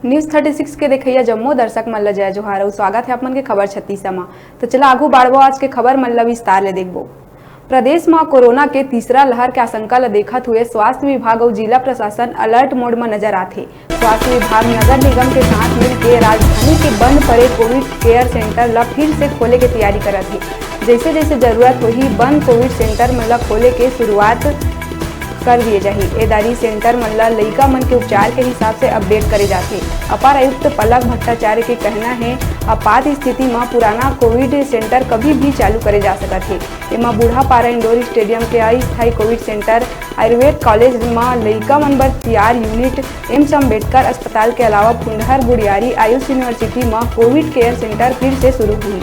News 36 के देखिए जम्मू दर्शक मन ल जय जोहार और स्वागत है आपमन के खबर छत्तीसा में। तो चला आगू बाढ़बो आज के खबर मन ल विस्तार ले देखबो। प्रदेश में कोरोना के तीसरा लहर के आशंका ल देखत हुए स्वास्थ्य विभाग और जिला प्रशासन अलर्ट मोड में नजर आते। स्वास्थ्य विभाग नगर निगम के साथ मिलकर राजधानी के बंद पड़े कोविड केयर सेंटर ला फिर से खोले के तैयारी करत है। जैसे जैसे जरूरत होगी बंद कोविड सेंटर मन ला खोले के शुरुआत कर दिए जाही। एदारी सेंटर मन ला लइका मन के उपचार के हिसाब से अपडेट करे जाते। अपर आयुक्त पलक भट्टाचार्य के कहना है आपात स्थिति में पुराना कोविड सेंटर कभी भी चालू करे जा सकत है। एमा बूढ़ापारा इंडोर स्टेडियम के अस्थायी कोविड सेंटर, आयुर्वेद कॉलेज में लइका मन बर तैयार यूनिट, एम्स अम्बेडकर अस्पताल के अलावा फुंडहर बुढ़ियारी आयुष यूनिवर्सिटी में कोविड केयर सेंटर फिर से शुरू हुई।